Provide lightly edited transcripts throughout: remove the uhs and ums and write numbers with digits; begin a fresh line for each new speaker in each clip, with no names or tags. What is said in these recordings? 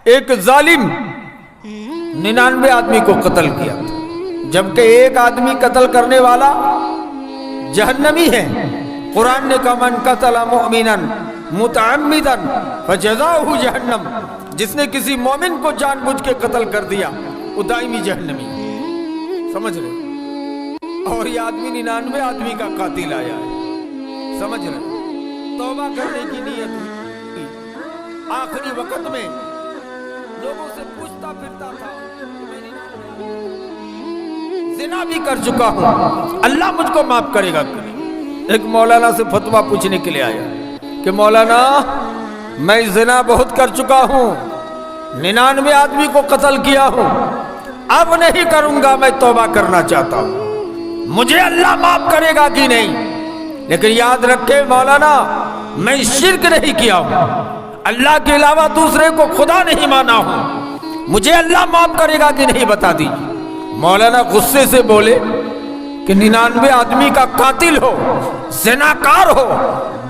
ایک ظالم 99 آدمی کو قتل کیا، جبکہ ایک آدمی قتل کرنے والا جہنمی ہے۔ قرآن نے کہا من قتل مؤمنا متعمدا فجزاؤہ جہنم، جس نے کسی مومن کو جان بوجھ کے قتل کر دیا وہ دائمی جہنمی ہے۔ سمجھ رہے؟ اور یہ آدمی 99 آدمی کا قاتل آیا ہے، سمجھ رہے؟ توبہ کرنے کی نیت ہوئی، آخری وقت میں لوگوں سے پوچھتا پھرتا تھا، زنا بھی کر چکا ہوں، اللہ مجھ کو معاف کرے گا۔ ایک مولانا سے فتویٰ پوچھنے کے لیے آیا کہ مولانا میں زنا بہت کر چکا ہوں، 99 آدمی کو قتل کیا ہوں، اب نہیں کروں گا، میں توبہ کرنا چاہتا ہوں، مجھے اللہ معاف کرے گا کہ نہیں؟ لیکن یاد رکھے مولانا میں شرک نہیں کیا ہوں، اللہ کے علاوہ دوسرے کو خدا نہیں مانا ہوں، مجھے اللہ معاف کرے گا کہ نہیں بتا دیجیے۔ مولانا غصے سے بولے کہ 99 آدمی کا قاتل ہو، زناکار ہو،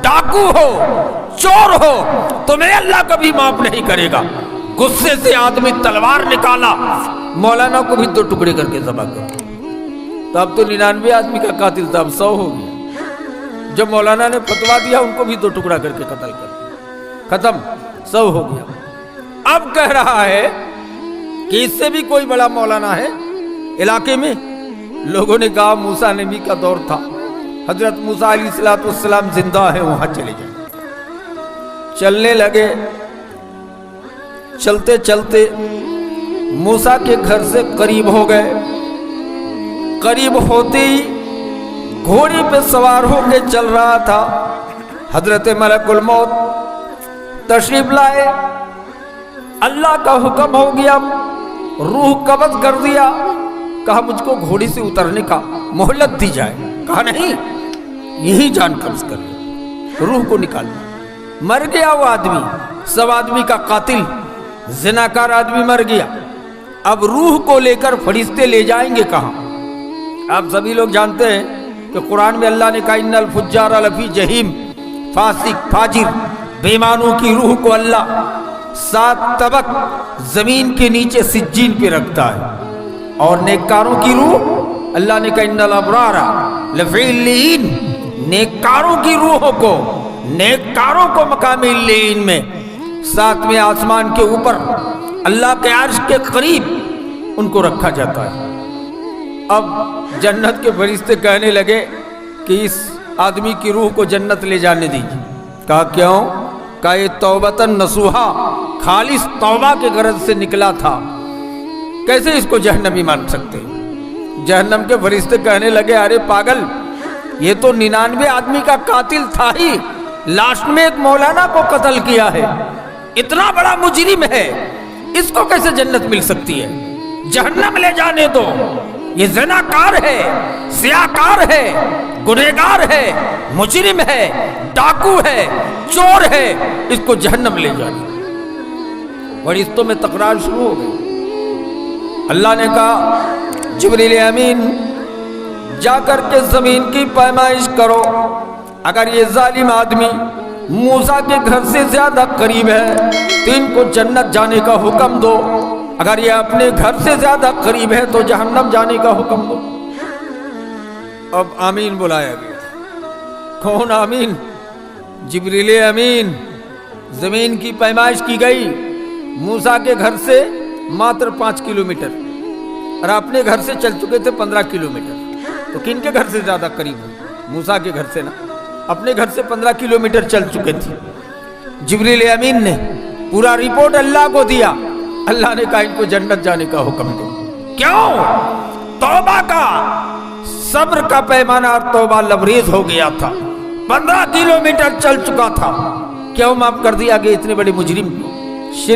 ڈاکو ہو، چور ہو، تمہیں اللہ کبھی معاف نہیں کرے گا۔ غصے سے آدمی تلوار نکالا، مولانا کو بھی 2 ٹکڑے کر کے ذبح کر۔ تو اب تو 99 آدمی کا قاتل تھا، اب 100 ہو گیا۔ جب مولانا نے فتویٰ دیا ان کو بھی 2 ٹکڑا کر کے قتل کر دیا، ختم، 100 ہو گیا۔ اب کہہ رہا ہے کہ اس سے بھی کوئی بڑا مولانا ہے علاقے میں؟ لوگوں نے کہا موسیٰ نبی کا دور تھا، حضرت موسیٰ علیہ السلام زندہ ہے، وہاں چلے جائیں۔ چلنے لگے، چلتے چلتے موسیٰ کے گھر سے قریب ہو گئے۔ قریب ہوتے ہی گھوڑے پہ سوار ہو کے چل رہا تھا، حضرت ملک الموت تشریف لائے، اللہ کا حکم ہو گیا، روح قبض کر دیا، کہا مجھ کو گھوڑی سے اترنے کا مہلت دی جائے، کہا نہیں، یہی جان قبض کر لیں، روح کو نکال لیں۔ مر گیا وہ آدمی، 100 آدمی کا قاتل، زناکار آدمی مر گیا۔ اب روح کو لے کر فرشتے لے جائیں گے کہاں؟ آپ سبھی لوگ جانتے ہیں کہ قرآن میں اللہ نے کہا ان الفجار لفی جہیم، فاسق فاجر بےمانوں کی روح کو اللہ 7 طبق زمین کے نیچے سجین پہ رکھتا ہے، اور نیککاروں کی روح اللہ نے کہا ان الابرار لفی علیین، نیککاروں کی روحوں کو، نیککاروں کو مقام علیین میں 7ویں آسمان کے اوپر اللہ کے عرش کے قریب ان کو رکھا جاتا ہے۔ اب جنت کے فرشتے کہنے لگے کہ اس آدمی کی روح کو جنت لے جانے دیجیے۔ کہا کیوں؟ کہا یہ توبۃ نصوحا، خالص توبہ کے غرض سے نکلا تھا، کیسے اس کو جہنمی مان سکتے؟ جہنم کے فرشتے کہنے لگے ارے پاگل، یہ تو 99 آدمی کا قاتل تھا ہی، لاسٹ میں ایک مولانا کو قتل کیا ہے، اتنا بڑا مجرم ہے، اس کو کیسے جنت مل سکتی ہے؟ جہنم لے جانے دو، یہ زناکار ہے، سیاکار ہے، گنہگار ہے، مجرم ہے، ڈاکو ہے، چور ہے، اس کو جہنم لے جانے دو۔ فرشتوں میں تکرار شروع ہو گئی۔ اللہ نے کہا جبریل امین جا کر کے زمین کی پیمائش کرو، اگر یہ ظالم آدمی موسیٰ کے گھر سے زیادہ قریب ہے تو ان کو جنت جانے کا حکم دو، اگر یہ اپنے گھر سے زیادہ قریب ہے تو جہنم جانے کا حکم دو۔ اب آمین بلایا گیا۔ کون آمین؟ جبریل امین۔ زمین کی پیمائش کی گئی، موسیٰ کے گھر سے ماتر 5 کلومیٹر، اور اپنے گھر سے چل چکے تھے 15 کلومیٹر، تو کن کے گھر سے زیادہ قریب ہو؟ موسیٰ کے گھر سے نا، اپنے گھر سے 15 کلومیٹر چل چکے تھے۔ جبریل امین نے پورا رپورٹ اللہ کو دیا، اللہ نے کہا ان کو جنت جانے کا حکم دو۔ کیوں؟ توبہ کا، صبر کا پیمانہ اور توبہ لبریز ہو گیا تھا، 15 کلومیٹر چل چکا تھا، کیوں معاف کر دیا کہ اتنے بڑے مجرم کو؟ شرک